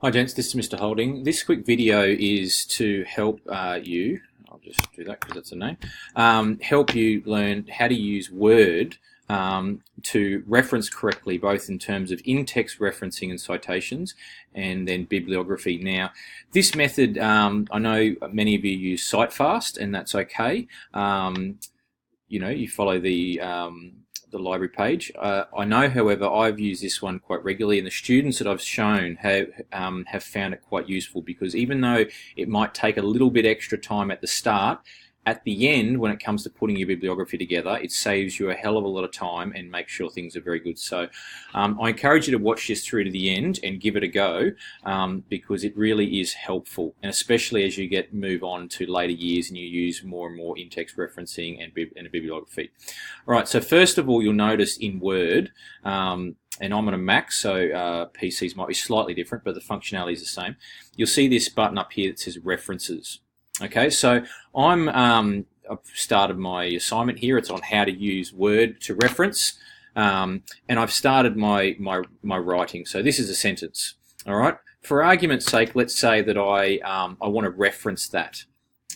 Hi gents, this is Mr. Holding. This quick video is to help you, I'll just do that because that's a name, help you learn how to use Word to reference correctly, both in terms of in-text referencing and citations, and then bibliography. Now, this method, I know many of you use CiteFast, and that's okay. You know, you follow the library page. I know, however, I've used this one quite regularly, and the students that I've shown have found it quite useful, because even though it might take a little bit extra time at the start, at the end, when it comes to putting your bibliography together, it saves you a hell of a lot of time and makes sure things are very good. So I encourage you to watch this through to the end and give it a go, because it really is helpful, and especially as you move on to later years and you use more and more in-text referencing and a bibliography. All right, so first of all, you'll notice in Word, and I'm on a Mac, so PCs might be slightly different, but the functionality is the same. You'll see this button up here that says References. Okay, so I've started my assignment here. It's on how to use Word to reference, and I've started my writing. So this is a sentence. All right. For argument's sake, let's say that I want to reference that.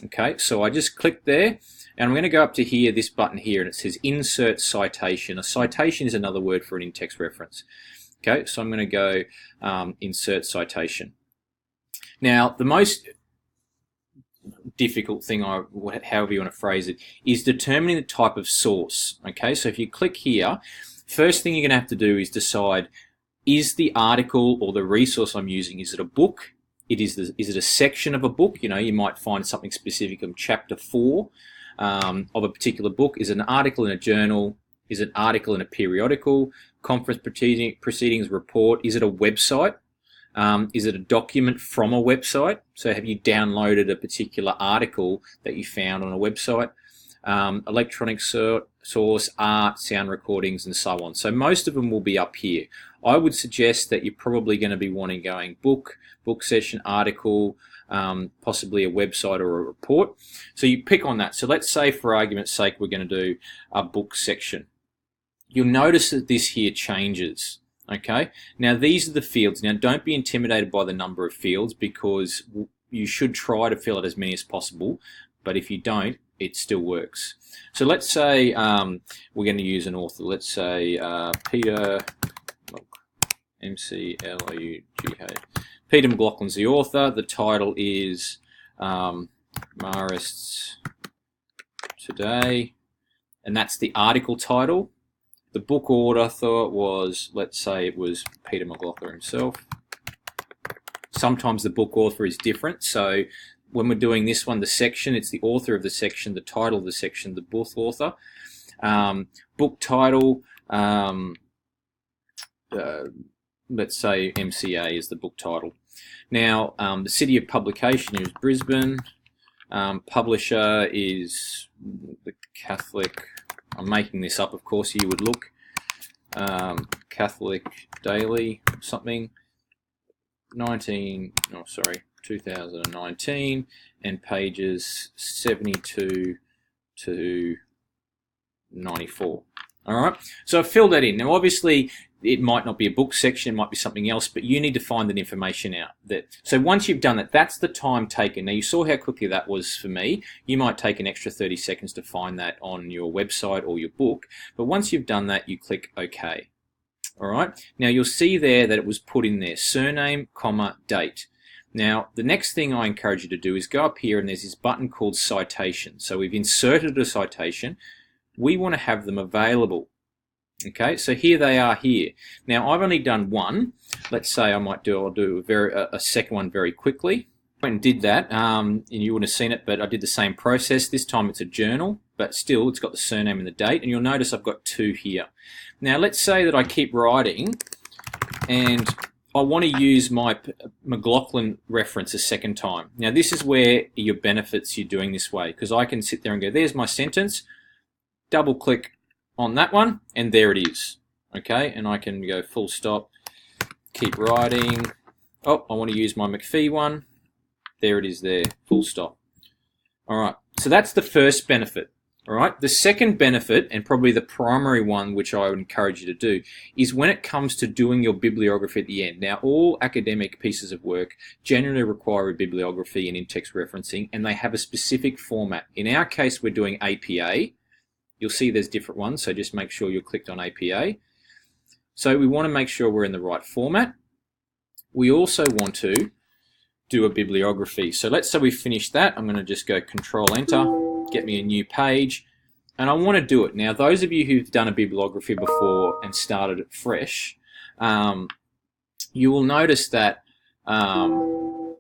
Okay, so I just click there, and I'm going to go up to here, this button here, and it says Insert Citation. A citation is another word for an in-text reference. Okay, so I'm going to go Insert Citation. Now, the most difficult thing, however you want to phrase it, is determining the type of source. Okay, so if you click here, first thing you're going to have to do is decide, is the article or the resource I'm using, is it a book? Is it a section of a book? You know, you might find something specific in chapter 4 of a particular book. Is it an article in a journal? Is it an article in a periodical? Conference proceedings report? Is it a website? Is it a document from a website? So have you downloaded a particular article that you found on a website? Electronic source, art, sound recordings, and so on. So most of them will be up here. I would suggest that you're probably going to be wanting going book session, article, possibly a website or a report. So you pick on that. So let's say, for argument's sake, we're going to do a book section. You'll notice that this here changes. Okay, now these are the fields. Now don't be intimidated by the number of fields, because you should try to fill out as many as possible, but if you don't, it still works. So let's say we're going to use an author. Let's say Peter, M-C-L-O-U-G-K. Peter McLaughlin's the author. The title is Marist's Today, and that's the article title. The book author was, let's say it was Peter McLaughlin himself. Sometimes the book author is different. So when we're doing this one, the section, it's the author of the section, the title of the section, the book author. Book title, let's say MCA is the book title. Now, the city of publication is Brisbane. Publisher is the Catholic. I'm making this up, of course. You would look Catholic Daily, something, 2019, and pages 72 to 94. All right, so I've filled that in. Now, obviously, it might not be a book section, it might be something else, but you need to find that information out. So once you've done that, that's the time taken. Now, you saw how quickly that was for me. You might take an extra 30 seconds to find that on your website or your book, but once you've done that, you click OK. All right, now you'll see there that it was put in there, surname, comma, date. Now, the next thing I encourage you to do is go up here, and there's this button called Citation. So we've inserted a citation. We want to have them available. Okay, so here they are here. Now, I've only done one. Let's say I'll do a second one very quickly. I went and did that, and you wouldn't have seen it, but I did the same process. This time it's a journal, but still it's got the surname and the date, and you'll notice I've got two here. Now, let's say that I keep writing, and I want to use my McLaughlin reference a second time. Now, this is where your benefits you're doing this way, because I can sit there and go, there's my sentence, double click on that one, and there it is. Okay, and I can go full stop, keep writing. Oh, I want to use my McPhee one. There it is there, full stop. All right, so that's the first benefit. All right. The second benefit, and probably the primary one, which I would encourage you to do, is when it comes to doing your bibliography at the end. Now, all academic pieces of work generally require a bibliography and in-text referencing, and they have a specific format. In our case, we're doing APA. You'll see there's different ones, so just make sure you're clicked on APA. So we want to make sure we're in the right format. We also want to do a bibliography. So let's say we finish that. I'm going to just go Control-Enter. Get me a new page, and I want to do it. Now, those of you who've done a bibliography before and started it fresh, you will notice that you'll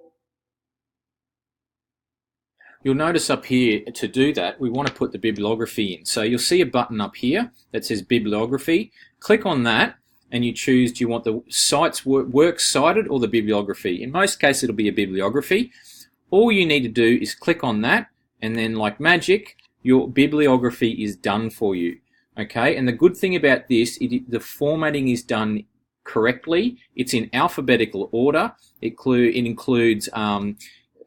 notice up here to do that, we want to put the bibliography in. So you'll see a button up here that says bibliography. Click on that, and you choose, do you want the site's works cited or the bibliography? In most cases, it'll be a bibliography. All you need to do is click on that, and then like magic, your bibliography is done for you. Okay, and the good thing about this, the formatting is done correctly. It's in alphabetical order. It includes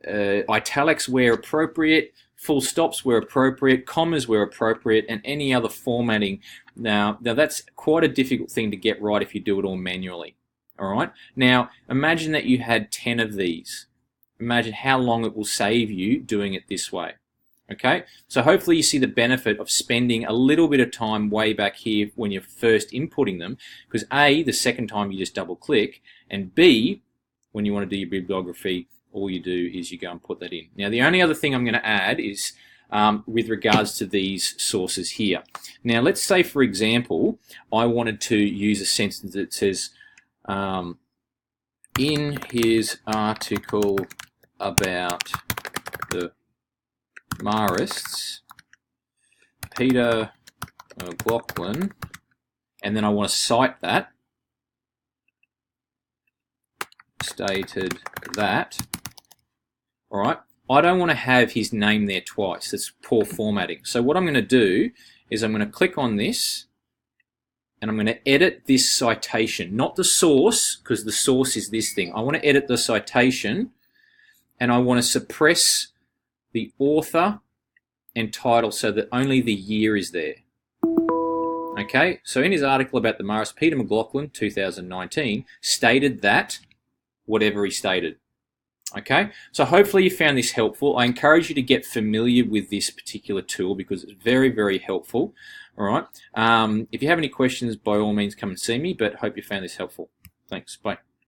italics where appropriate, full stops where appropriate, commas where appropriate, and any other formatting. Now that's quite a difficult thing to get right if you do it all manually. All right. Now imagine that you had 10 of these. Imagine how long it will save you doing it this way. Okay, so hopefully you see the benefit of spending a little bit of time way back here when you're first inputting them, because A, the second time you just double click, and B, when you want to do your bibliography, all you do is you go and put that in. Now the only other thing I'm going to add is with regards to these sources here. Now let's say, for example, I wanted to use a sentence that says, in his article about the Marists, Peter McLaughlin, and then I want to cite that, stated that. All right, I don't want to have his name there twice. That's poor formatting. So what I'm going to do is I'm going to click on this, and I'm going to edit this citation, not the source, because the source is this thing. I want to edit the citation, and I want to suppress the author and title so that only the year is there. Okay, so in his article about the Marists, Peter McLaughlin, 2019, stated that, whatever he stated. Okay, so hopefully you found this helpful. I encourage you to get familiar with this particular tool because it's very, very helpful. All right, if you have any questions, by all means come and see me, but hope you found this helpful. Thanks, bye.